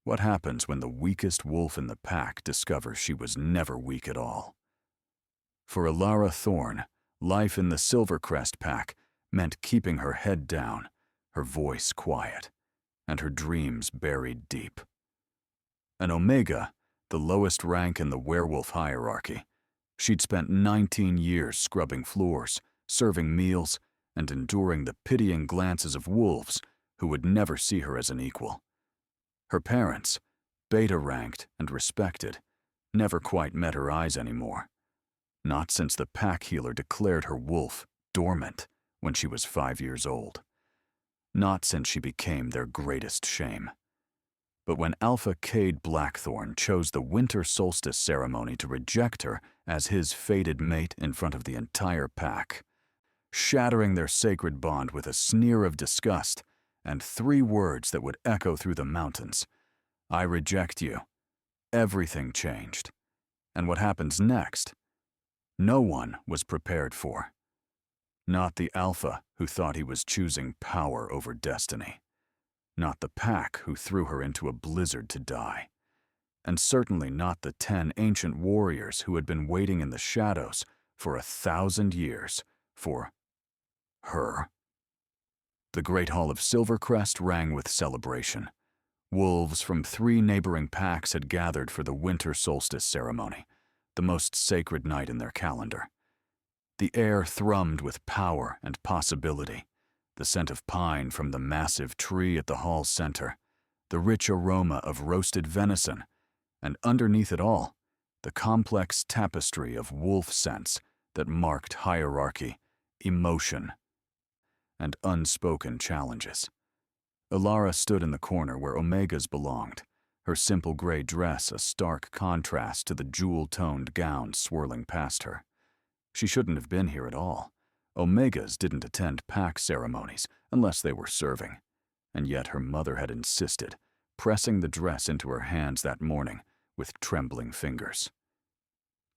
What happens when the weakest wolf in the pack discovers she was never weak at all? For Alara Thorne, life in the Silvercrest pack meant keeping her head down, her voice quiet, and her dreams buried deep. An Omega, the lowest rank in the werewolf hierarchy, she'd spent 19 years scrubbing floors, serving meals, and enduring the pitying glances of wolves who would never see her as an equal. Her parents, beta-ranked and respected, never quite met her eyes anymore. Not since the pack healer declared her wolf dormant when she was 5 years old. Not since she became their greatest shame. But when Alpha Cade Blackthorn chose the winter solstice ceremony to reject her as his fated mate in front of the entire pack, shattering their sacred bond with a sneer of disgust and 3 words that would echo through the mountains, "I reject you," everything changed. And what happens next? No one was prepared for. Not the Alpha who thought he was choosing power over destiny. Not the pack who threw her into a blizzard to die. And certainly not the 10 ancient warriors who had been waiting in the shadows for 1,000 years for her. The Great Hall of Silvercrest rang with celebration. Wolves from 3 neighboring packs had gathered for the winter solstice ceremony, the most sacred night in their calendar. The air thrummed with power and possibility, the scent of pine from the massive tree at the hall's center, the rich aroma of roasted venison, and underneath it all, the complex tapestry of wolf scents that marked hierarchy, emotion, and unspoken challenges. Alara stood in the corner where Omegas belonged, her simple gray dress a stark contrast to the jewel-toned gown swirling past her. She shouldn't have been here at all. Omegas didn't attend pack ceremonies unless they were serving, and yet her mother had insisted, pressing the dress into her hands that morning with trembling fingers.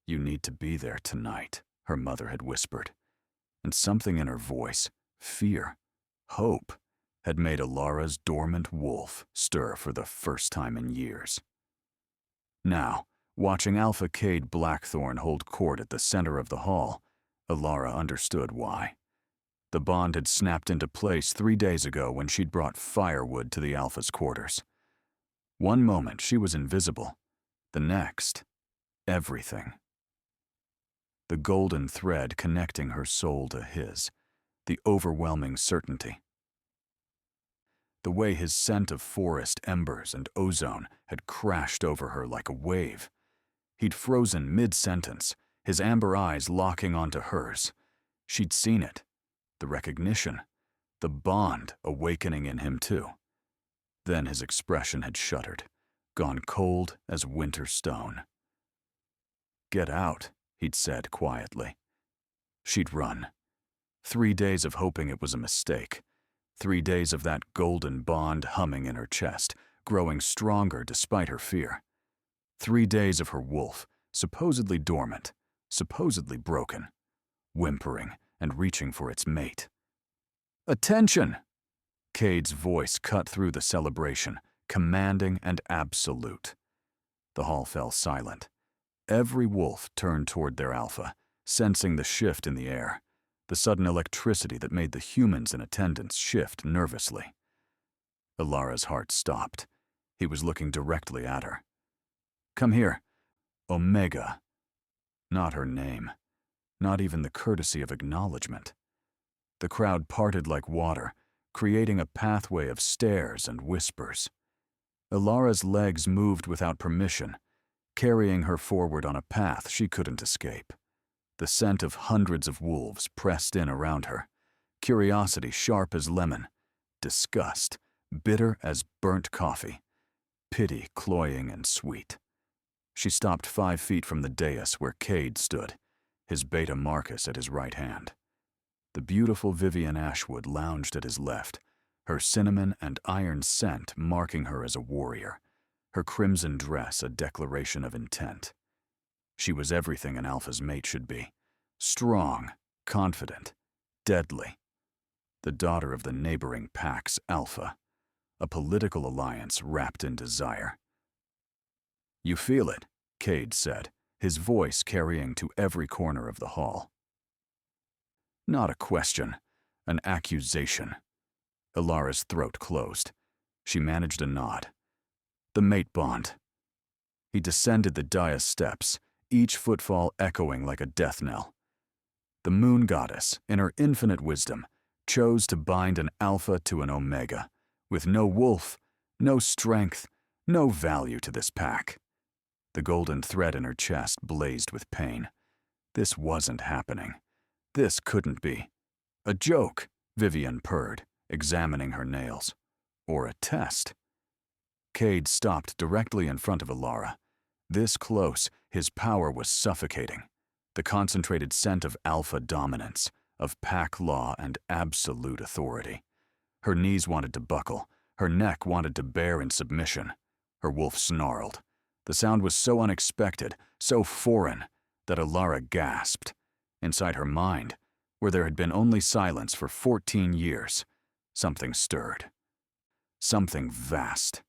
"You need to be there tonight," her mother had whispered, and something in her voice, fear, hope, had made Alara's dormant wolf stir for the first time in years. Now, watching Alpha Cade Blackthorn hold court at the center of the hall, Alara understood why. The bond had snapped into place 3 days ago when she'd brought firewood to the Alpha's quarters. One moment she was invisible, the next, everything. The golden thread connecting her soul to his, the overwhelming certainty. The way his scent of forest embers and ozone had crashed over her like a wave. He'd frozen mid-sentence, his amber eyes locking onto hers. She'd seen it, the recognition, the bond awakening in him too. Then his expression had shuttered, gone cold as winter stone. "Get out," he'd said quietly. She'd run. 3 days of hoping it was a mistake. 3 days of that golden bond humming in her chest, growing stronger despite her fear. 3 days of her wolf, supposedly dormant, supposedly broken, whimpering and reaching for its mate. "Attention!" Cade's voice cut through the celebration, commanding and absolute. The hall fell silent. Every wolf turned toward their alpha, sensing the shift in the air, the sudden electricity that made the humans in attendance shift nervously. Alara's heart stopped. He was looking directly at her. "Come here. Omega." Not her name. Not even the courtesy of acknowledgement. The crowd parted like water, creating a pathway of stares and whispers. Alara's legs moved without permission, carrying her forward on a path she couldn't escape. The scent of hundreds of wolves pressed in around her, curiosity sharp as lemon, disgust bitter as burnt coffee, pity cloying and sweet. She stopped 5 feet from the dais where Cade stood, his beta Marcus at his right hand. The beautiful Vivian Ashwood lounged at his left, her cinnamon and iron scent marking her as a warrior, her crimson dress a declaration of intent. She was everything an alpha's mate should be, strong, confident, deadly. The daughter of the neighboring pack's alpha, a political alliance wrapped in desire. "You feel it," Cade said, his voice carrying to every corner of the hall. Not a question, an accusation. Ilara's throat closed. She managed a nod. The mate bond. He descended the dais steps, each footfall echoing like a death knell. The moon goddess, in her infinite wisdom, chose to bind an alpha to an omega, with no wolf, no strength, no value to this pack. The golden thread in her chest blazed with pain. This wasn't happening. This couldn't be. A joke, Vivian purred, examining her nails. Or a test. Cade stopped directly in front of Ilara. This close, his power was suffocating. The concentrated scent of alpha dominance, of pack law and absolute authority. Her knees wanted to buckle. Her neck wanted to bear in submission. Her wolf snarled. The sound was so unexpected, so foreign, that Ilara gasped. Inside her mind, where there had been only silence for 14 years, something stirred. Something vast.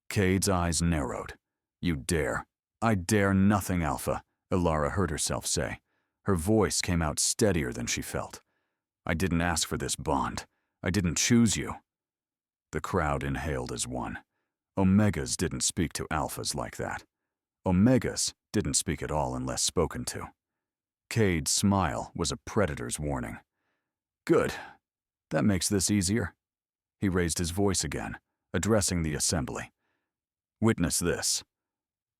Cade's eyes narrowed. "You dare. I dare nothing, Alpha," Ilara heard herself say. Her voice came out steadier than she felt. "I didn't ask for this bond. I didn't choose you." The crowd inhaled as one. Omegas didn't speak to Alphas like that. Omegas didn't speak at all unless spoken to. Cade's smile was a predator's warning. "Good. That makes this easier." He raised his voice again, addressing the assembly. "Witness this.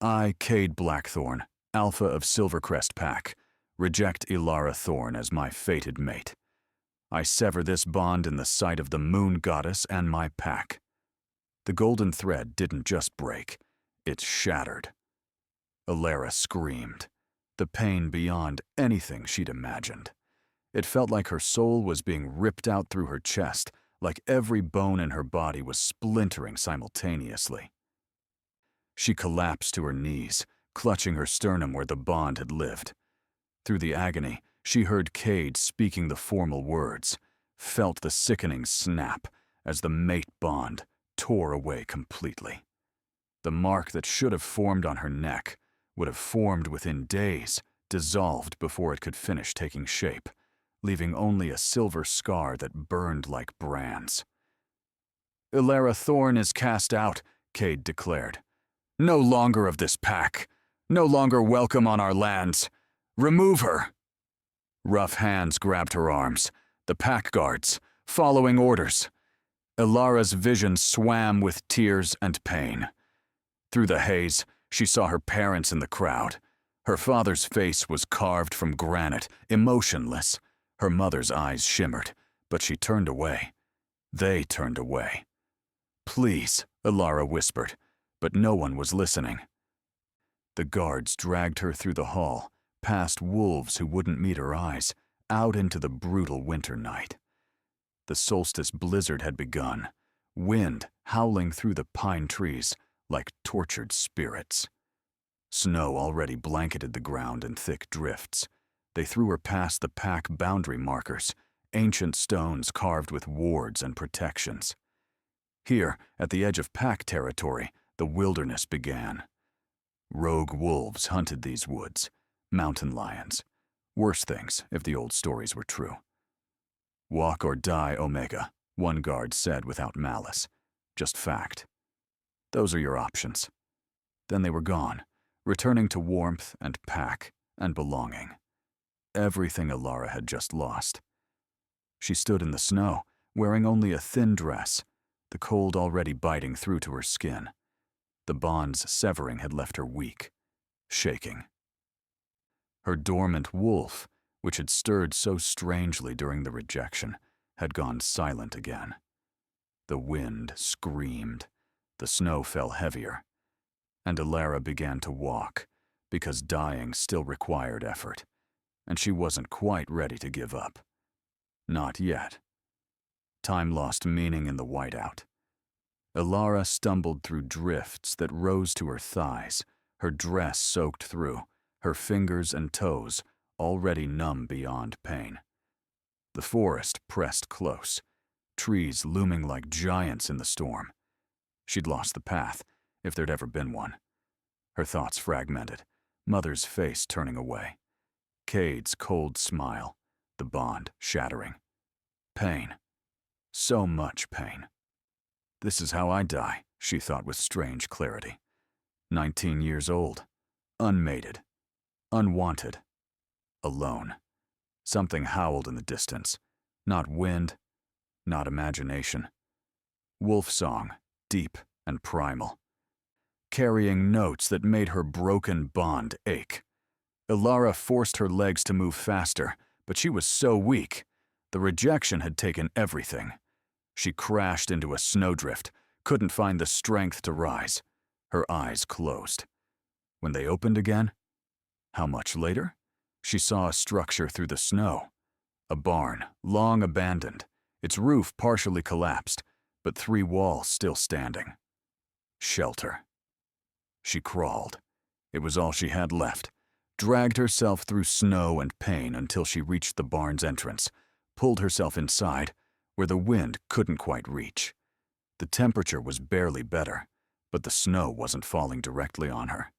I, Cade Blackthorn, Alpha of Silvercrest Pack, reject Ilara Thorn as my fated mate. I sever this bond in the sight of the moon goddess and my pack." The golden thread didn't just break, it shattered. Ilara screamed, the pain beyond anything she'd imagined. It felt like her soul was being ripped out through her chest, like every bone in her body was splintering simultaneously. She collapsed to her knees, clutching her sternum where the bond had lived. Through the agony, she heard Cade speaking the formal words, felt the sickening snap as the mate bond tore away completely. The mark that should have formed on her neck would have formed within days, dissolved before it could finish taking shape, leaving only a silver scar that burned like brands. "Ilara Thorn is cast out," Cade declared. "No longer of this pack. No longer welcome on our lands. Remove her." Rough hands grabbed her arms, the pack guards, following orders. Ilara's vision swam with tears and pain. Through the haze, she saw her parents in the crowd. Her father's face was carved from granite, emotionless. Her mother's eyes shimmered, but she turned away. They turned away. "Please," Ilara whispered, but no one was listening. The guards dragged her through the hall, past wolves who wouldn't meet her eyes, out into the brutal winter night. The solstice blizzard had begun, wind howling through the pine trees like tortured spirits. Snow already blanketed the ground in thick drifts. They threw her past the pack boundary markers, ancient stones carved with wards and protections. Here, at the edge of pack territory, the wilderness began. Rogue wolves hunted these woods, mountain lions. Worse things, if the old stories were true. "Walk or die, Omega," one guard said without malice. Just fact. "Those are your options." Then they were gone, returning to warmth and pack and belonging. Everything Ilara had just lost. She stood in the snow, wearing only a thin dress, the cold already biting through to her skin. The bonds severing had left her weak, shaking. Her dormant wolf, which had stirred so strangely during the rejection, had gone silent again. The wind screamed, the snow fell heavier, and Ilara began to walk, because dying still required effort, and she wasn't quite ready to give up. Not yet. Time lost meaning in the whiteout. Ilara stumbled through drifts that rose to her thighs, her dress soaked through, her fingers and toes already numb beyond pain. The forest pressed close, trees looming like giants in the storm. She'd lost the path, if there'd ever been one. Her thoughts fragmented, Mother's face turning away. Cade's cold smile, the bond shattering. Pain. So much pain. This is how I die, she thought with strange clarity. 19 years old, unmated, unwanted, alone. Something howled in the distance. Not wind, not imagination. Wolf song, deep and primal, carrying notes that made her broken bond ache. Ilara forced her legs to move faster, but she was so weak. The rejection had taken everything. She crashed into a snowdrift, couldn't find the strength to rise. Her eyes closed. When they opened again, how much later? She saw a structure through the snow. A barn, long abandoned, its roof partially collapsed, but 3 walls still standing. Shelter. She crawled. It was all she had left. Dragged herself through snow and pain until she reached the barn's entrance, pulled herself inside, where the wind couldn't quite reach. The temperature was barely better, but the snow wasn't falling directly on her.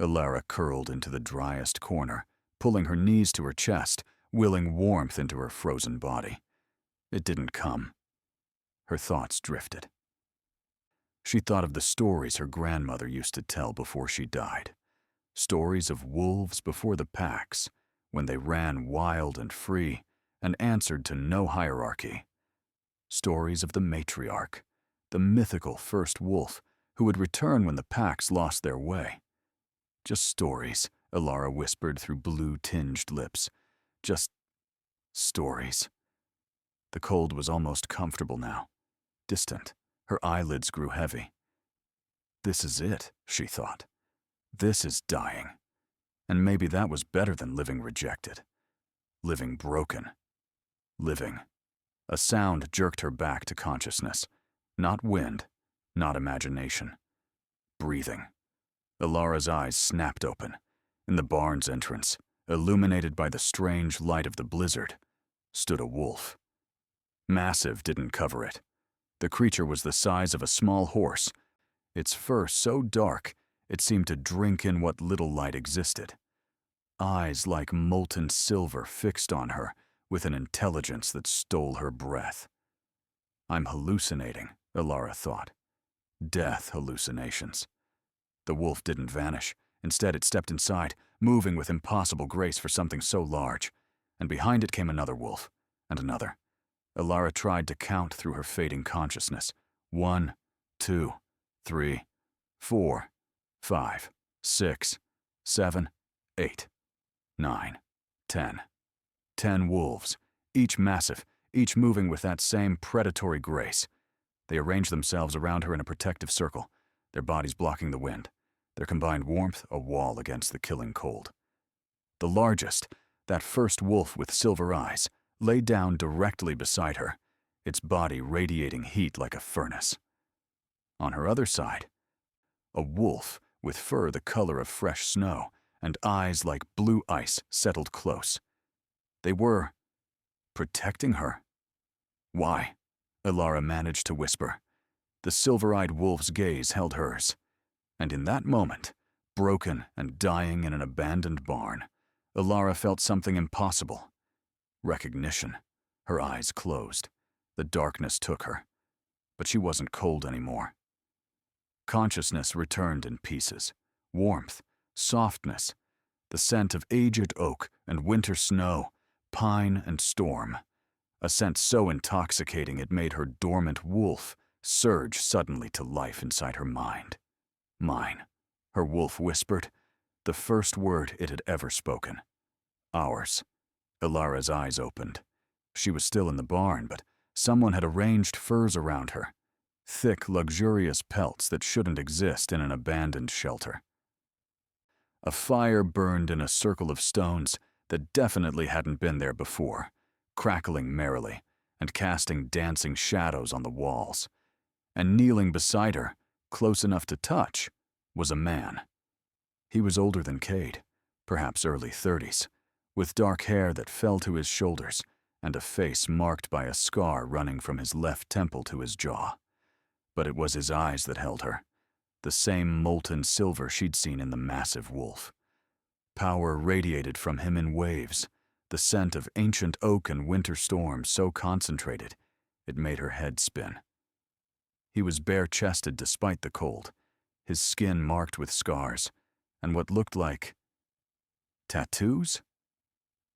Ilara curled into the driest corner, pulling her knees to her chest, willing warmth into her frozen body. It didn't come. Her thoughts drifted. She thought of the stories her grandmother used to tell before she died. Stories of wolves before the packs, when they ran wild and free and answered to no hierarchy. Stories of the matriarch, the mythical first wolf who would return when the packs lost their way. Just stories, Ilara whispered through blue-tinged lips. Just stories. The cold was almost comfortable now, distant. Her eyelids grew heavy. This is it, she thought. This is dying. And maybe that was better than living rejected. Living broken. Living. A sound jerked her back to consciousness. Not wind, not imagination. Breathing. Ilara's eyes snapped open. In the barn's entrance, illuminated by the strange light of the blizzard, stood a wolf. Massive didn't cover it. The creature was the size of a small horse, its fur so dark it seemed to drink in what little light existed. Eyes like molten silver fixed on her with an intelligence that stole her breath. I'm hallucinating, Ilara thought. Death hallucinations. The wolf didn't vanish. Instead, it stepped inside, moving with impossible grace for something so large. And behind it came another wolf, and another. Ilara tried to count through her fading consciousness. 1, 2, 3, 4, 5, 6, 7, 8, 9, 10. 10 wolves, each massive, each moving with that same predatory grace. They arranged themselves around her in a protective circle, their bodies blocking the wind, their combined warmth a wall against the killing cold. The largest, that first wolf with silver eyes, lay down directly beside her, its body radiating heat like a furnace. On her other side, a wolf with fur the color of fresh snow and eyes like blue ice settled close. They were protecting her. Why? Ilara managed to whisper. The silver-eyed wolf's gaze held hers. And in that moment, broken and dying in an abandoned barn, Ilara felt something impossible. Recognition. Her eyes closed. The darkness took her. But she wasn't cold anymore. Consciousness returned in pieces. Warmth, softness, the scent of aged oak and winter snow, pine and storm. A scent so intoxicating it made her dormant wolf surge suddenly to life inside her mind. Mine, her wolf whispered, the first word it had ever spoken. Ours. Ilara's eyes opened. She was still in the barn, but someone had arranged furs around her. Thick, luxurious pelts that shouldn't exist in an abandoned shelter. A fire burned in a circle of stones that definitely hadn't been there before, crackling merrily and casting dancing shadows on the walls. And kneeling beside her, close enough to touch, was a man. He was older than Cade, perhaps early 30s, with dark hair that fell to his shoulders and a face marked by a scar running from his left temple to his jaw. But it was his eyes that held her, the same molten silver she'd seen in the massive wolf. Power radiated from him in waves, the scent of ancient oak and winter storms so concentrated it made her head spin. He was bare-chested despite the cold, his skin marked with scars, and what looked like tattoos?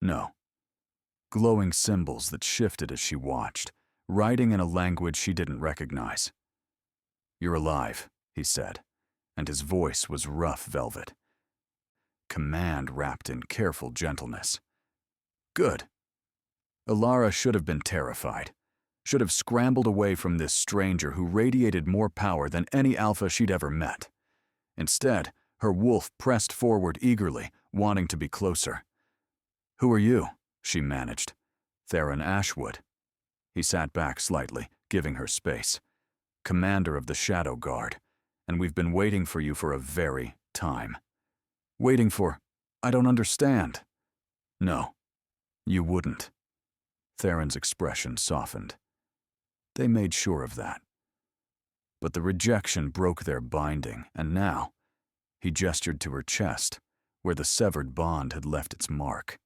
No. Glowing symbols that shifted as she watched, writing in a language she didn't recognize. "You're alive," he said, and his voice was rough velvet. Command wrapped in careful gentleness. Good. Alara should have been terrified, should have scrambled away from this stranger who radiated more power than any alpha she'd ever met. Instead, her wolf pressed forward eagerly, wanting to be closer. "Who are you?" she managed. "Theron Ashwood." He sat back slightly, giving her space. "Commander of the Shadow Guard, and we've been waiting for you for a very time." "Waiting for? I don't understand." "No, you wouldn't." Theron's expression softened. They made sure of that. But the rejection broke their binding, and now, he gestured to her chest, where the severed bond had left its mark.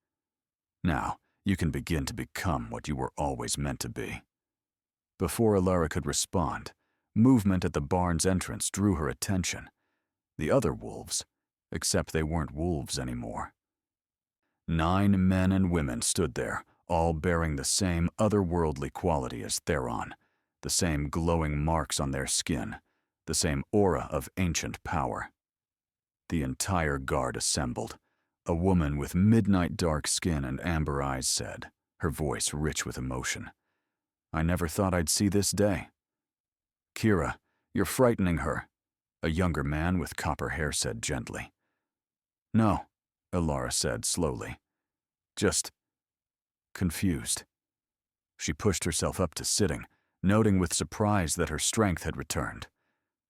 "Now, you can begin to become what you were always meant to be." Before Alara could respond, movement at the barn's entrance drew her attention. The other wolves, except they weren't wolves anymore. 9 men and women stood there, all bearing the same otherworldly quality as Theron, the same glowing marks on their skin, the same aura of ancient power. The entire guard assembled. A woman with midnight dark skin and amber eyes said, her voice rich with emotion, "I never thought I'd see this day." "Kira, you're frightening her," a younger man with copper hair said gently. "No," Alara said slowly. "Just confused." She pushed herself up to sitting, noting with surprise that her strength had returned.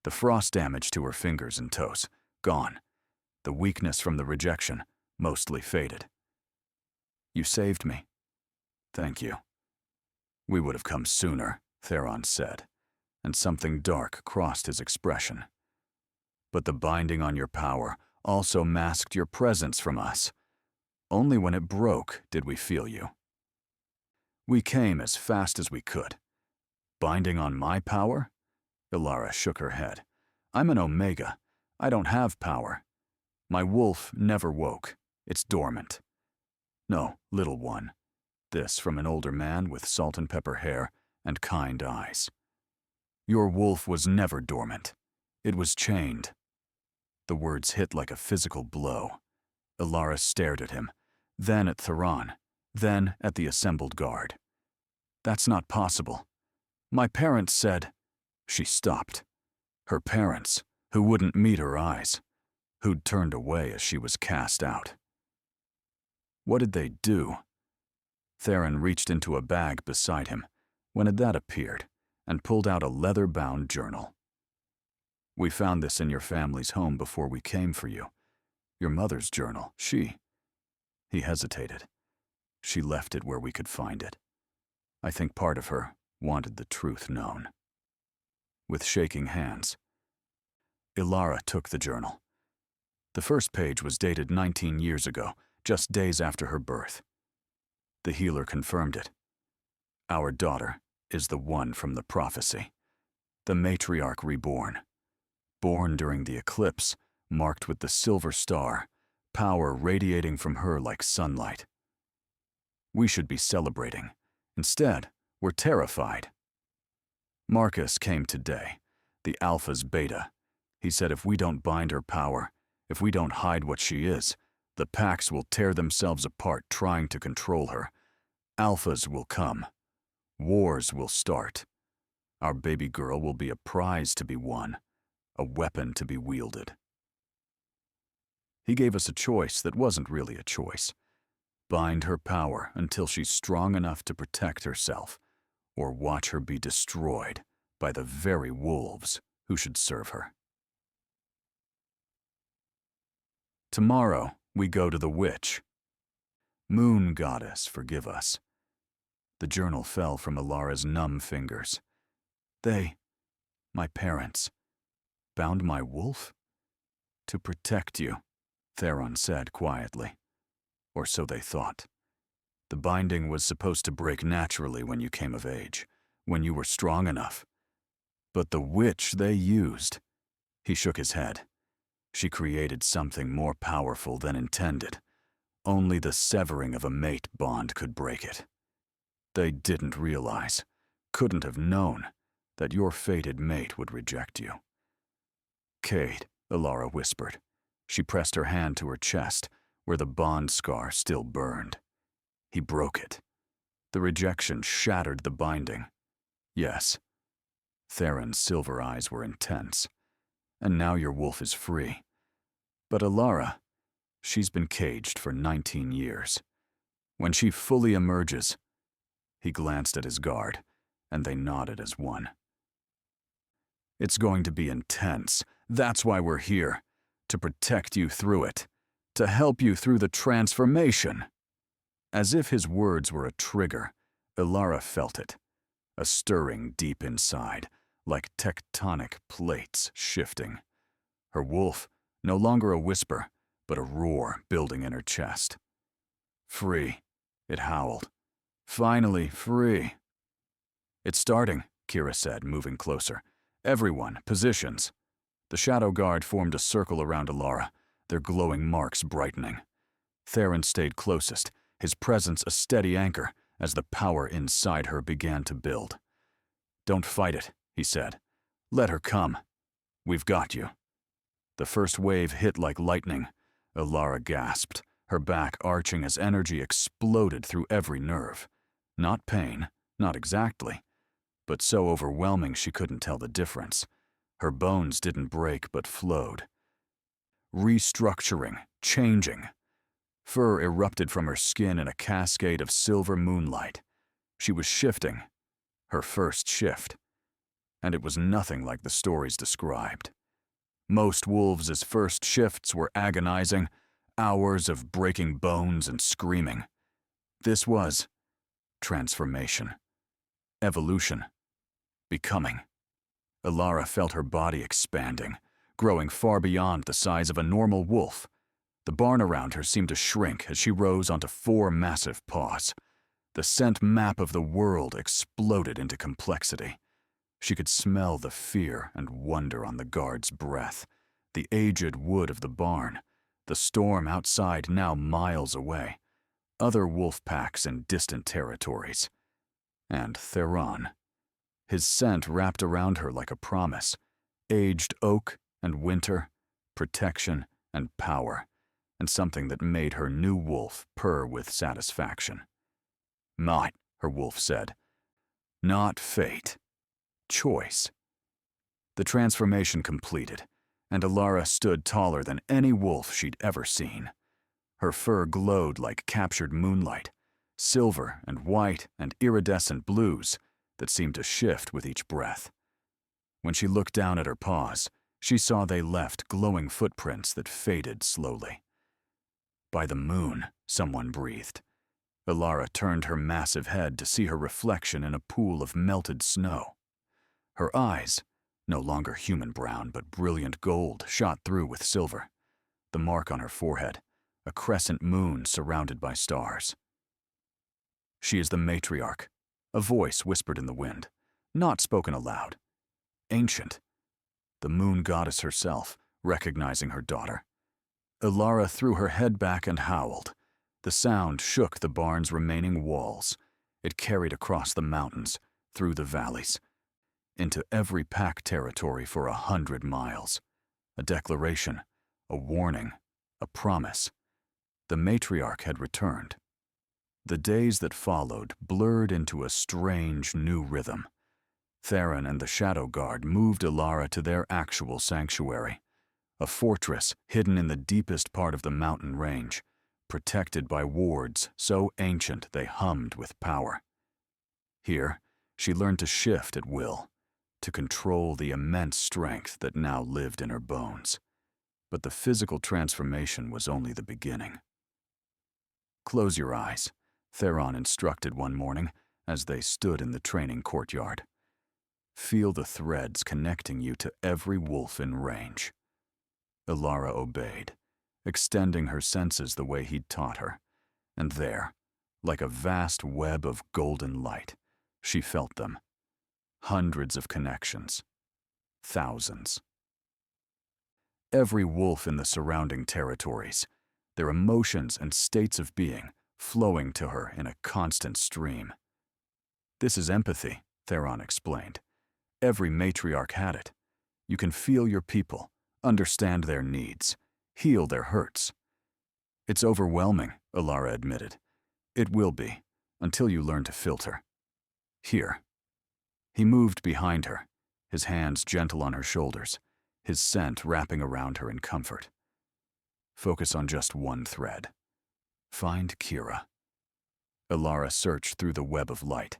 The frost damage to her fingers and toes, gone. The weakness from the rejection, mostly faded. "You saved me." "Thank you." "We would have come sooner," Theron said, and something dark crossed his expression. "But the binding on your power also masked your presence from us. Only when it broke did we feel you. We came as fast as we could." "Binding on my power?" Alara shook her head. "I'm an Omega. I don't have power. My wolf never woke. It's dormant." "No, little one." This from an older man with salt and pepper hair and kind eyes. "Your wolf was never dormant. It was chained." The words hit like a physical blow. Alara stared at him, then at Theron, then at the assembled guard. "That's not possible. My parents said—" She stopped. Her parents, who wouldn't meet her eyes, who'd turned away as she was cast out. What did they do? Theron reached into a bag beside him, when had that appeared, and pulled out a leather-bound journal. "We found this in your family's home before we came for you. Your mother's journal, she—" He hesitated. "She left it where we could find it. I think part of her wanted the truth known." With shaking hands, Alara took the journal. The first page was dated 19 years ago, just days after her birth. The healer confirmed it. "Our daughter is the one from the prophecy, the matriarch reborn. Born during the eclipse, marked with the silver star, power radiating from her like sunlight. We should be celebrating. Instead, we're terrified." Marcus came today, the Alpha's beta. He said if we don't bind her power, if we don't hide what she is, the packs will tear themselves apart trying to control her. Alphas will come. Wars will start. Our baby girl will be a prize to be won, a weapon to be wielded. He gave us a choice that wasn't really a choice. Bind her power until she's strong enough to protect herself, or watch her be destroyed by the very wolves who should serve her. Tomorrow, we go to the witch. Moon goddess, forgive us. The journal fell from Alara's numb fingers. My parents. Bound my wolf? To protect you, Theron said quietly. Or so they thought. The binding was supposed to break naturally when you came of age, when you were strong enough. But the witch they used, he shook his head. She created something more powerful than intended. Only the severing of a mate bond could break it. They didn't realize, couldn't have known, that your fated mate would reject you. Cade, Alara whispered. She pressed her hand to her chest, where the bond scar still burned. He broke it. The rejection shattered the binding. Yes. Theron's silver eyes were intense. And now your wolf is free. But Alara, she's been caged for 19 years. When she fully emerges, he glanced at his guard, and they nodded as one. It's going to be intense. That's why we're here. To protect you through it. To help you through the transformation. As if his words were a trigger, Alara felt it. A stirring deep inside, like tectonic plates shifting. Her wolf, no longer a whisper, but a roar building in her chest. Free, it howled. Finally free. It's starting, Kira said, moving closer. Everyone, positions. The Shadow Guard formed a circle around Alara, their glowing marks brightening. Theron stayed closest, his presence a steady anchor as the power inside her began to build. Don't fight it, he said. Let her come. We've got you. The first wave hit like lightning. Alara gasped, her back arching as energy exploded through every nerve. Not pain, not exactly, but so overwhelming she couldn't tell the difference. Her bones didn't break but flowed. Restructuring, changing. Fur erupted from her skin in a cascade of silver moonlight. She was shifting, her first shift. And it was nothing like the stories described. Most wolves' first shifts were agonizing, hours of breaking bones and screaming. This was transformation, evolution, becoming. Alara felt her body expanding, growing far beyond the size of a normal wolf. The barn around her seemed to shrink as she rose onto 4 massive paws. The scent map of the world exploded into complexity. She could smell the fear and wonder on the guard's breath, the aged wood of the barn, the storm outside now miles away, other wolf packs in distant territories. And Theron. His scent wrapped around her like a promise, aged oak and winter, protection and power, and something that made her new wolf purr with satisfaction. Not, her wolf said. Not fate. Choice. The transformation completed, and Alara stood taller than any wolf she'd ever seen. Her fur glowed like captured moonlight, silver and white and iridescent blues that seemed to shift with each breath. When she looked down at her paws, she saw they left glowing footprints that faded slowly. By the moon, someone breathed. Alara turned her massive head to see her reflection in a pool of melted snow. Her eyes, no longer human brown but brilliant gold, shot through with silver. The mark on her forehead, a crescent moon surrounded by stars. She is the matriarch, a voice whispered in the wind, not spoken aloud. Ancient. The moon goddess herself, recognizing her daughter. Alara threw her head back and howled. The sound shook the barn's remaining walls. It carried across the mountains, through the valleys, into every pack territory for 100 miles. A declaration, a warning, a promise. The matriarch had returned. The days that followed blurred into a strange new rhythm. Theron and the Shadow Guard moved Alara to their actual sanctuary, a fortress hidden in the deepest part of the mountain range, protected by wards so ancient they hummed with power. Here, she learned to shift at will, to control the immense strength that now lived in her bones. But the physical transformation was only the beginning. Close your eyes, Theron instructed one morning as they stood in the training courtyard. Feel the threads connecting you to every wolf in range. Ilara obeyed, extending her senses the way he'd taught her. And there, like a vast web of golden light, she felt them. Hundreds of connections. Thousands. Every wolf in the surrounding territories, their emotions and states of being flowing to her in a constant stream. This is empathy, Theron explained. Every matriarch had it. You can feel your people, understand their needs, heal their hurts. It's overwhelming, Ilara admitted. It will be, until you learn to filter. Here. He moved behind her, his hands gentle on her shoulders, his scent wrapping around her in comfort. Focus on just one thread. Find Kira. Ilara searched through the web of light,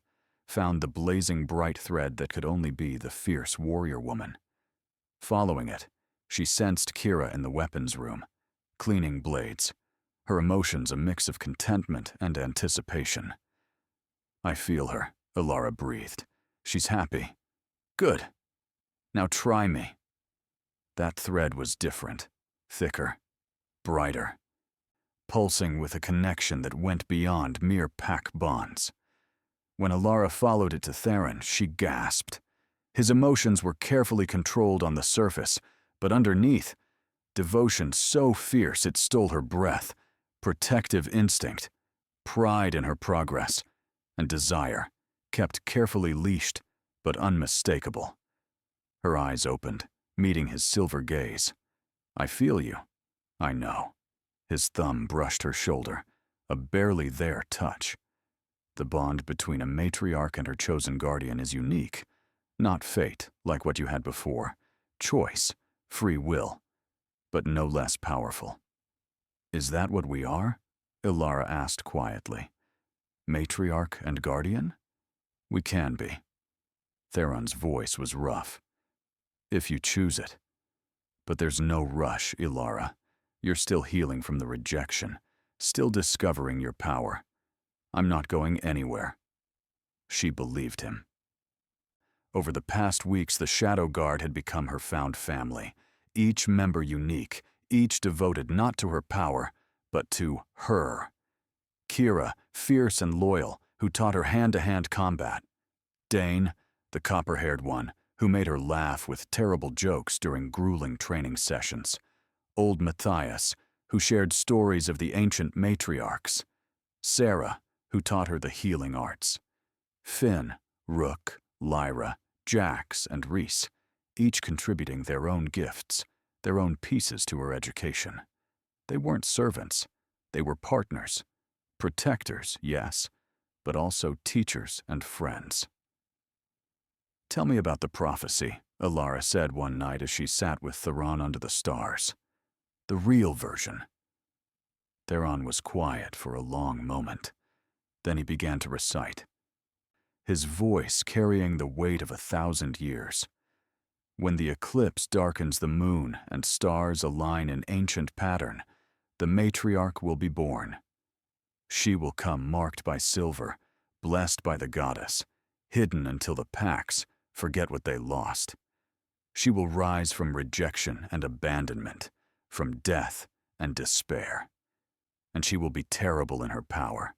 found the blazing bright thread that could only be the fierce warrior woman. Following it, she sensed Kira in the weapons room, cleaning blades, her emotions a mix of contentment and anticipation. I feel her, Ilara breathed. She's happy. Good. Now try me. That thread was different, thicker, brighter, pulsing with a connection that went beyond mere pack bonds. When Ilara followed it to Theron, she gasped. His emotions were carefully controlled on the surface, but underneath, devotion so fierce it stole her breath, protective instinct, pride in her progress, and desire, kept carefully leashed, but unmistakable. Her eyes opened, meeting his silver gaze. I feel you. I know. His thumb brushed her shoulder, a barely there touch. The bond between a matriarch and her chosen guardian is unique. Not fate, like what you had before. Choice, free will, but no less powerful. Is that what we are? Ilara asked quietly. Matriarch and guardian? We can be. Theron's voice was rough. If you choose it. But there's no rush, Ilara. You're still healing from the rejection, still discovering your power. I'm not going anywhere. She believed him. Over the past weeks, the Shadow Guard had become her found family, each member unique, each devoted not to her power, but to her. Kira, fierce and loyal, who taught her hand-to-hand combat. Dane, the copper-haired one, who made her laugh with terrible jokes during grueling training sessions. Old Matthias, who shared stories of the ancient matriarchs. Sarah, who taught her the healing arts. Finn, Rook, Lyra, Jax, and Reese, each contributing their own gifts, their own pieces to her education. They weren't servants. They were partners. Protectors, yes, but also teachers and friends. Tell me about the prophecy, Ilara said one night as she sat with Theron under the stars. The real version. Theron was quiet for a long moment. Then he began to recite, his voice carrying the weight of 1,000 years. When the eclipse darkens the moon and stars align in ancient pattern, the matriarch will be born. She will come marked by silver, blessed by the goddess, hidden until the packs forget what they lost. She will rise from rejection and abandonment, from death and despair. And she will be terrible in her power.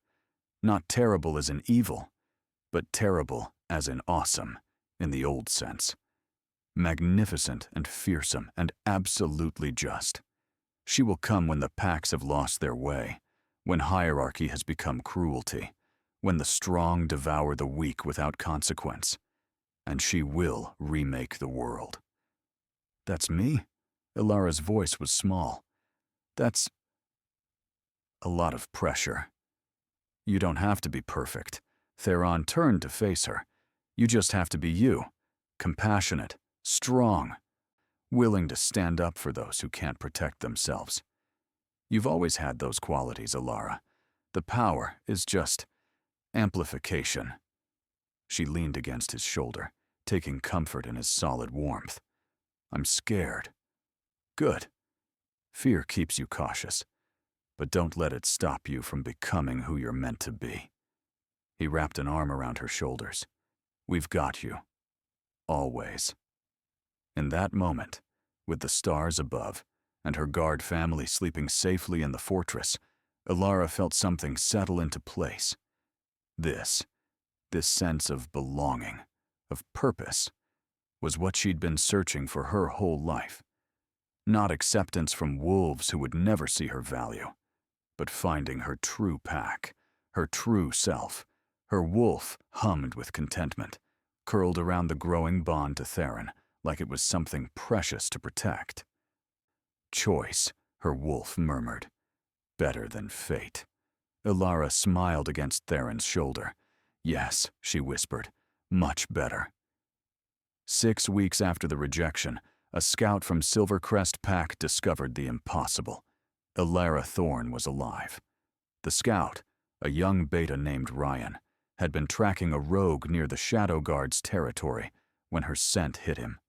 Not terrible as in evil, but terrible as in awesome, in the old sense. Magnificent and fearsome and absolutely just. She will come when the packs have lost their way, when hierarchy has become cruelty, when the strong devour the weak without consequence. And she will remake the world. That's me? Ilara's voice was small. That's a lot of pressure. You don't have to be perfect. Theron turned to face her. You just have to be you. Compassionate, strong, willing to stand up for those who can't protect themselves. You've always had those qualities, Ilara. The power is just amplification. She leaned against his shoulder, taking comfort in his solid warmth. I'm scared. Good. Fear keeps you cautious, but don't let it stop you from becoming who you're meant to be. He wrapped an arm around her shoulders. We've got you. always. In that moment, with the stars above and her guard family sleeping safely in the fortress, Elara felt something settle into place. This sense of belonging, of purpose, was what she'd been searching for her whole life. Not acceptance from wolves who would never see her value, but finding her true pack, her true self. Her wolf hummed with contentment, curled around the growing bond to Theron like it was something precious to protect. Choice, her wolf murmured. Better than fate. Elara smiled against Theron's shoulder. Yes, she whispered, much better. 6 weeks after the rejection, a scout from Silvercrest Pack discovered the impossible. Elara Thorne was alive. The scout, a young beta named Ryan, had been tracking a rogue near the Shadow Guard's territory when her scent hit him.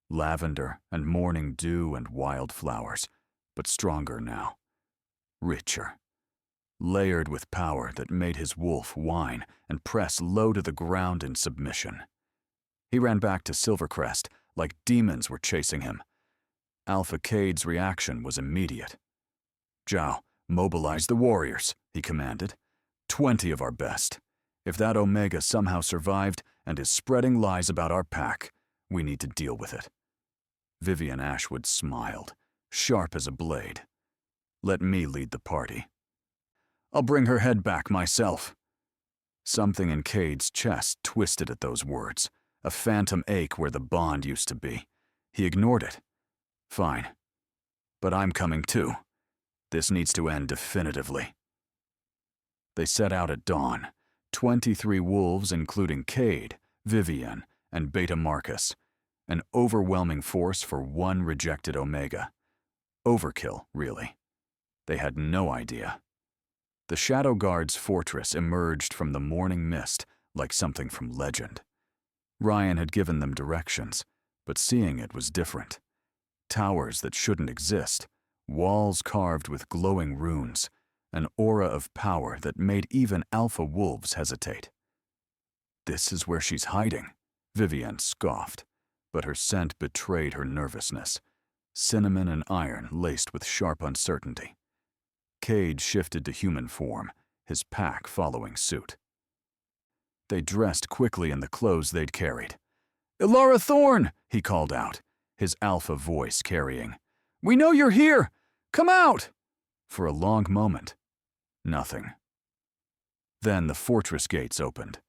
Lavender and morning dew and wildflowers, but stronger now. Richer. Layered with power that made his wolf whine and press low to the ground in submission. He ran back to Silvercrest like demons were chasing him. Alpha Cade's reaction was immediate. "Zhao, mobilize the warriors," he commanded. 20 of our best. If that Omega somehow survived and is spreading lies about our pack, we need to deal with it. Vivian Ashwood smiled, sharp as a blade. "Let me lead the party. I'll bring her head back myself." Something in Cade's chest twisted at those words, a phantom ache where the bond used to be. He ignored it. "Fine. But I'm coming too. This needs to end definitively." They set out at dawn, 23 wolves including Cade, Vivian, and Beta Marcus, an overwhelming force for one rejected Omega. Overkill, really. They had no idea. The Shadow Guard's fortress emerged from the morning mist like something from legend. Ryan had given them directions, but seeing it was different. Towers that shouldn't exist, walls carved with glowing runes, an aura of power that made even alpha wolves hesitate. "This is where she's hiding," Vivian scoffed, but her scent betrayed her nervousness. Cinnamon and iron laced with sharp uncertainty. Cade shifted to human form, his pack following suit. They dressed quickly in the clothes they'd carried. "Elara Thorne!" he called out, his alpha voice carrying. "We know you're here! Come out!" For a long moment, nothing. Then the fortress gates opened.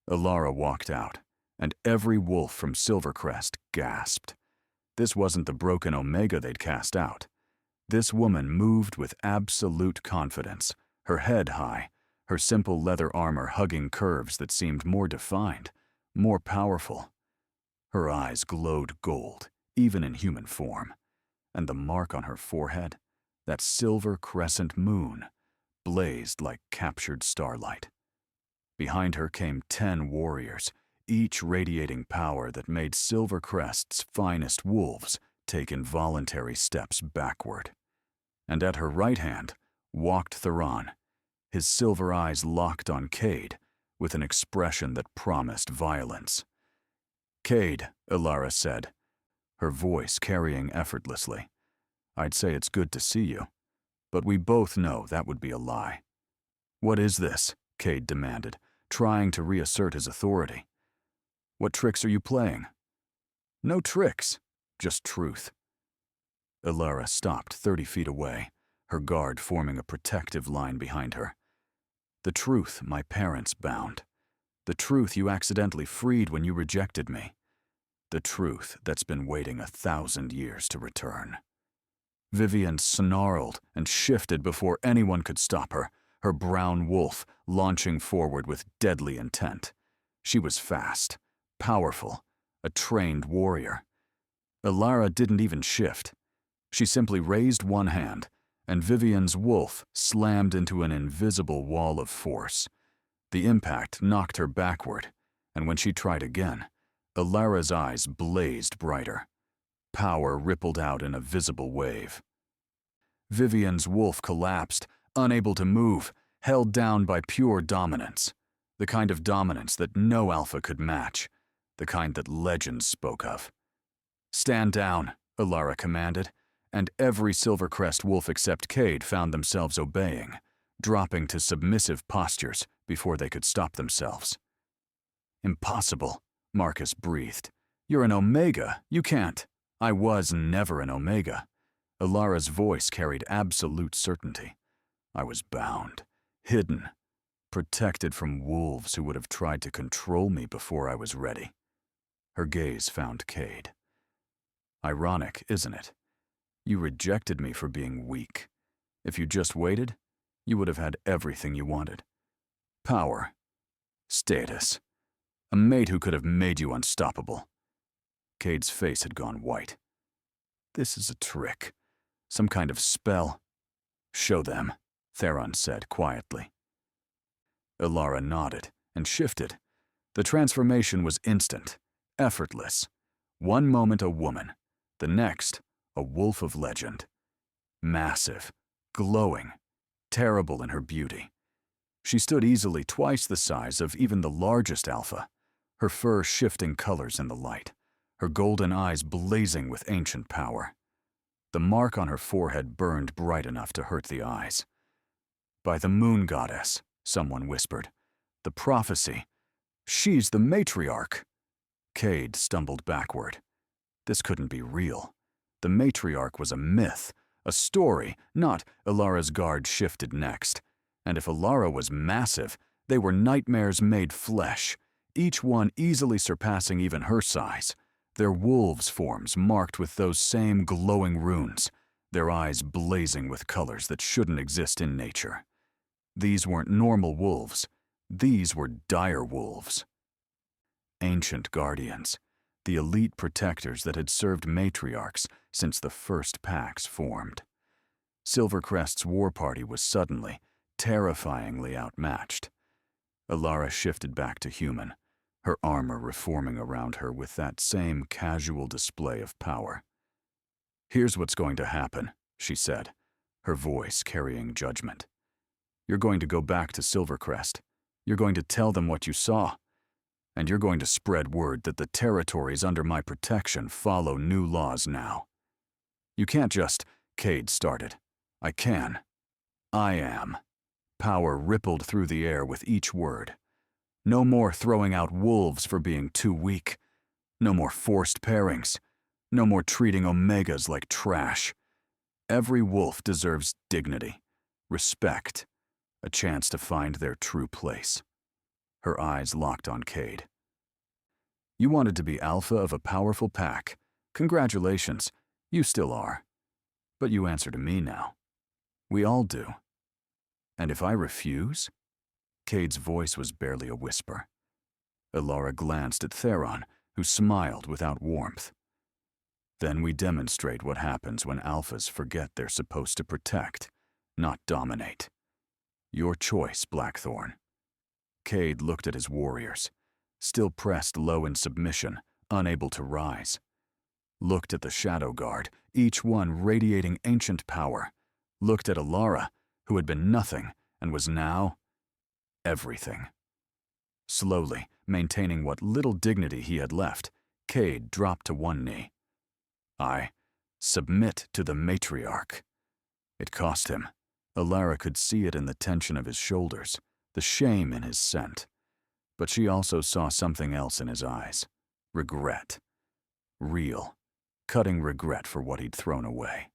Elara walked out, and every wolf from Silvercrest gasped. This wasn't the broken Omega they'd cast out. This woman moved with absolute confidence, her head high, her simple leather armor hugging curves that seemed more defined, more powerful. Her eyes glowed gold, even in human form, and the mark on her forehead, that silver crescent moon, blazed like captured starlight. Behind her came 10 warriors, each radiating power that made Silvercrest's finest wolves take involuntary steps backward. And at her right hand walked Theron, his silver eyes locked on Cade with an expression that promised violence. "Cade," Elara said, her voice carrying effortlessly. "I'd say it's good to see you, but we both know that would be a lie." "What is this?" Cade demanded, trying to reassert his authority. "What tricks are you playing?" "No tricks, just truth." Elara stopped 30 feet away, her guard forming a protective line behind her. "The truth my parents bound. The truth you accidentally freed when you rejected me. The truth that's been waiting 1,000 years to return." Vivian snarled and shifted before anyone could stop her, her brown wolf launching forward with deadly intent. She was fast, powerful, a trained warrior. Elara didn't even shift. She simply raised one hand, and Vivian's wolf slammed into an invisible wall of force. The impact knocked her backward, and when she tried again, Elara's eyes blazed brighter. Power rippled out in a visible wave. Vivian's wolf collapsed, unable to move, held down by pure dominance. The kind of dominance that no alpha could match. the kind that legends spoke of. "Stand down," Alara commanded, and every Silvercrest wolf except Cade found themselves obeying, dropping to submissive postures before they could stop themselves. "Impossible," Marcus breathed. "You're an Omega. You can't." "I was never an Omega." Alara's voice carried absolute certainty. "I was bound, hidden, protected from wolves who would have tried to control me before I was ready." Her gaze found Cade. "Ironic, isn't it? You rejected me for being weak. If you just waited, you would have had everything you wanted. Power, status, a mate who could have made you unstoppable." Cade's face had gone white. "This is a trick. Some kind of spell." "Show them," Theron said quietly. Alara nodded and shifted. The transformation was instant, effortless. One moment a woman, the next a wolf of legend. Massive, glowing, terrible in her beauty. She stood easily twice the size of even the largest alpha, her fur shifting colors in the light, her golden eyes blazing with ancient power. The mark on her forehead burned bright enough to hurt the eyes. "By the moon goddess," someone whispered. "The prophecy. She's the matriarch." Cade stumbled backward. This couldn't be real. The matriarch was a myth, a story, not. Alara's guard shifted next. And if Alara was massive, they were nightmares made flesh, each one easily surpassing even her size. Their wolves' forms marked with those same glowing runes, their eyes blazing with colors that shouldn't exist in nature. These weren't normal wolves. These were dire wolves. Ancient guardians, the elite protectors that had served matriarchs since the first packs formed. Silvercrest's war party was suddenly, terrifyingly outmatched. Alara shifted back to human, her armor reforming around her with that same casual display of power. "Here's what's going to happen," she said, her voice carrying judgment. "You're going to go back to Silvercrest. You're going to tell them what you saw. And you're going to spread word that the territories under my protection follow new laws now." "You can't just," Cade started. "I can. I am." Power rippled through the air with each word. No more throwing out wolves for being too weak. No more forced pairings. No more treating Omegas like trash. Every wolf deserves dignity, respect, a chance to find their true place. Her eyes locked on Cade. "You wanted to be alpha of a powerful pack. Congratulations, you still are. But you answer to me now. We all do. And if I refuse?" Cade's voice was barely a whisper. Alara glanced at Theron, who smiled without warmth. "Then we demonstrate what happens when alphas forget they're supposed to protect, not dominate. Your choice, Blackthorn." Cade looked at his warriors, still pressed low in submission, unable to rise. Looked at the Shadow Guard, each one radiating ancient power. Looked at Alara, who had been nothing and was now everything. Slowly, maintaining what little dignity he had left, Cade dropped to one knee. "I submit to the matriarch." It cost him. Alara could see it in the tension of his shoulders, the shame in his scent. But she also saw something else in his eyes. Regret. Real, cutting regret for what he'd thrown away.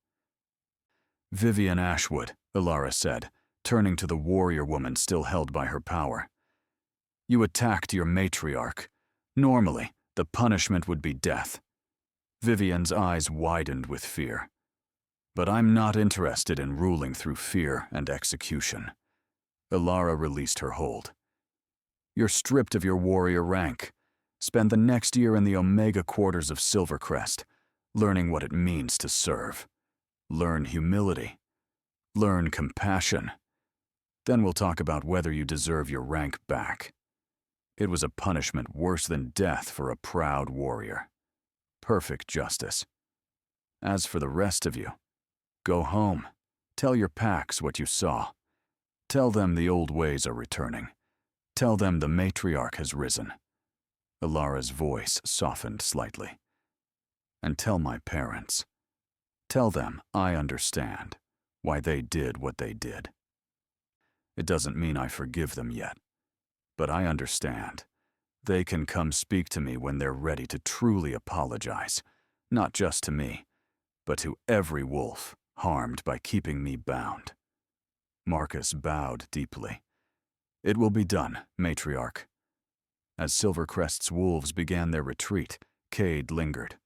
"Vivian Ashwood," Alara said, turning to the warrior woman still held by her power. "You attacked your matriarch. Normally, the punishment would be death." Vivian's eyes widened with fear. "But I'm not interested in ruling through fear and execution." Alara released her hold. "You're stripped of your warrior rank. Spend the next year in the Omega quarters of Silvercrest, learning what it means to serve. Learn humility. Learn compassion. Then we'll talk about whether you deserve your rank back." It was a punishment worse than death for a proud warrior. Perfect justice. As for the rest of you, go home. Tell your packs what you saw. Tell them the old ways are returning. Tell them the matriarch has risen. Alara's voice softened slightly. And tell my parents. Tell them I understand why they did what they did. It doesn't mean I forgive them yet, but I understand. They can come speak to me when they're ready to truly apologize, not just to me, but to every wolf harmed by keeping me bound. Marcus bowed deeply. It will be done, Matriarch. As Silvercrest's wolves began their retreat, Cade lingered.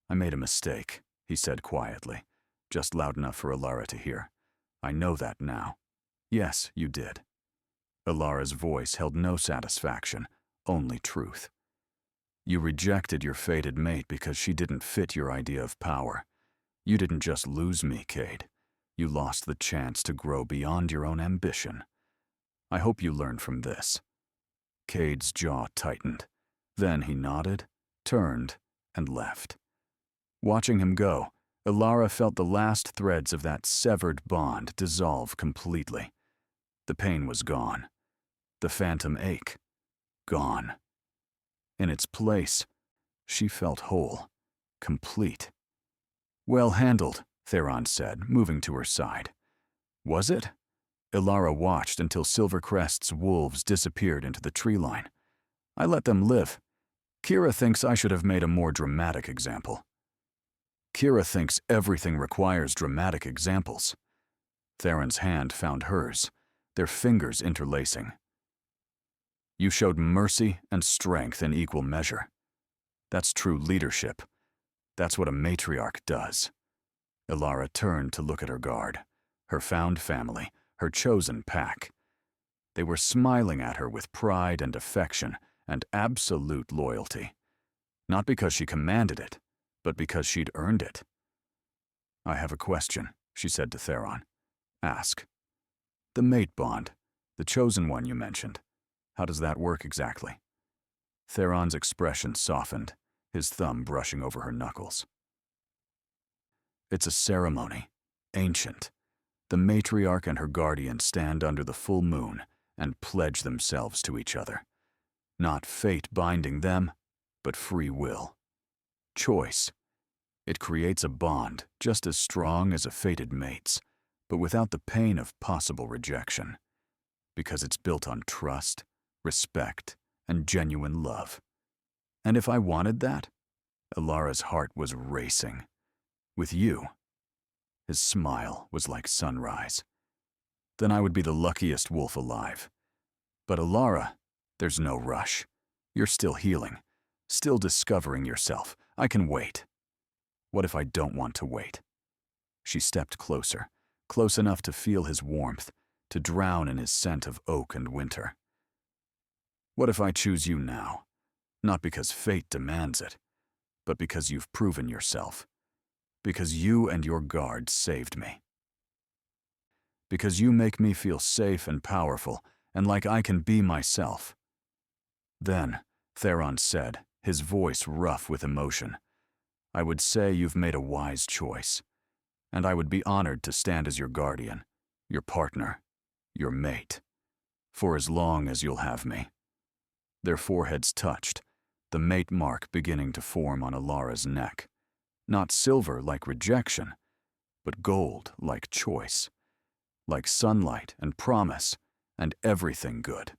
I made a mistake, he said quietly, just loud enough for Alara to hear. I know that now. Yes, you did. Alara's voice held no satisfaction, only truth. You rejected your fated mate because she didn't fit your idea of power. You didn't just lose me, Cade. You lost the chance to grow beyond your own ambition. I hope you learned from this. Cade's jaw tightened. Then he nodded, turned, and left. Watching him go, Alara felt the last threads of that severed bond dissolve completely. The pain was gone. The phantom ache, gone. In its place, she felt whole, complete. Well handled, Theron said, moving to her side. Was it? Alara watched until Silvercrest's wolves disappeared into the tree line. I let them live. Kira thinks I should have made a more dramatic example. Kira thinks everything requires dramatic examples. Theron's hand found hers, their fingers interlacing. You showed mercy and strength in equal measure. That's true leadership. That's what a matriarch does. Alara turned to look at her guard, her found family, her chosen pack. They were smiling at her with pride and affection and absolute loyalty. Not because she commanded it, but because she'd earned it. I have a question, she said to Theron. Ask. The mate bond, the chosen one you mentioned. How does that work exactly? Theron's expression softened, his thumb brushing over her knuckles. It's a ceremony, ancient. The matriarch and her guardian stand under the full moon and pledge themselves to each other. Not fate binding them, but free will. Choice. It creates a bond just as strong as a fated mate's, but without the pain of possible rejection, because it's built on trust, respect, and genuine love. And if I wanted that, Alara's heart was racing. With you, his smile was like sunrise. Then I would be the luckiest wolf alive. But Alara, there's no rush. You're still healing, still discovering yourself. I can wait. What if I don't want to wait? She stepped closer, close enough to feel his warmth, to drown in his scent of oak and winter. What if I choose you now? Not because fate demands it, but because you've proven yourself. Because you and your guard saved me. Because you make me feel safe and powerful, and like I can be myself. Then, Theron said, his voice rough with emotion, I would say you've made a wise choice, and I would be honored to stand as your guardian, your partner, your mate, for as long as you'll have me. Their foreheads touched, the mate mark beginning to form on Alara's neck. Not silver like rejection, but gold like choice, like sunlight and promise and everything good.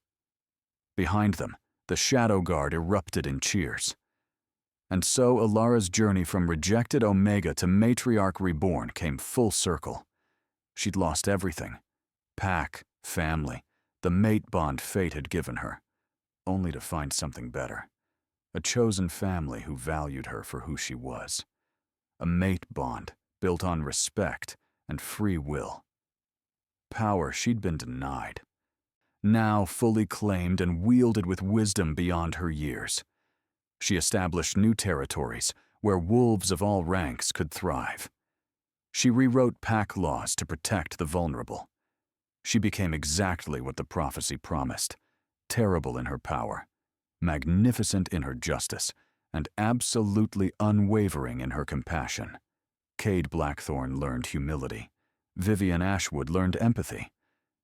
Behind them, the Shadow Guard erupted in cheers. And so Alara's journey from rejected Omega to Matriarch Reborn came full circle. She'd lost everything. Pack, family, the mate bond fate had given her, only to find something better. A chosen family who valued her for who she was. A mate bond built on respect and free will. Power she'd been denied, now fully claimed and wielded with wisdom beyond her years. She established new territories where wolves of all ranks could thrive. She rewrote pack laws to protect the vulnerable. She became exactly what the prophecy promised, terrible in her power, magnificent in her justice, and absolutely unwavering in her compassion. Cade Blackthorn learned humility. Vivian Ashwood learned empathy.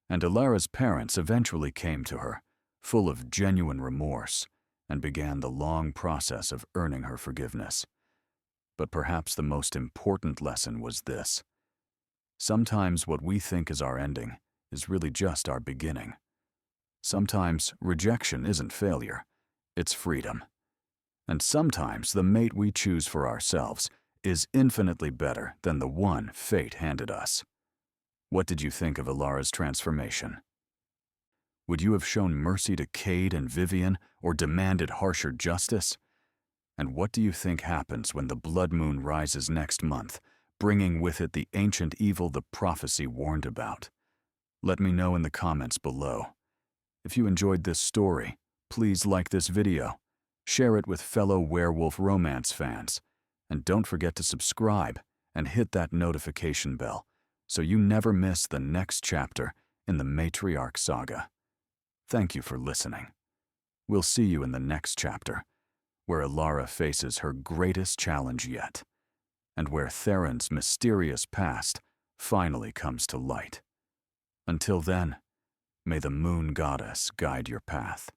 And Alara's parents eventually came to her, full of genuine remorse and began the long process of earning her forgiveness. But perhaps the most important lesson was this: sometimes what we think is our ending is really just our beginning. Sometimes rejection isn't failure, it's freedom. And sometimes the mate we choose for ourselves is infinitely better than the one fate handed us. What did you think of Ilara's transformation? Would you have shown mercy to Cade and Vivian or demanded harsher justice? And what do you think happens when the blood moon rises next month, bringing with it the ancient evil the prophecy warned about? Let me know in the comments below. If you enjoyed this story, please like this video, share it with fellow werewolf romance fans, and don't forget to subscribe and hit that notification bell so you never miss the next chapter in the Matriarch Saga. Thank you for listening. We'll see you in the next chapter, where Ilara faces her greatest challenge yet, and where Theron's mysterious past finally comes to light. Until then, may the Moon Goddess guide your path.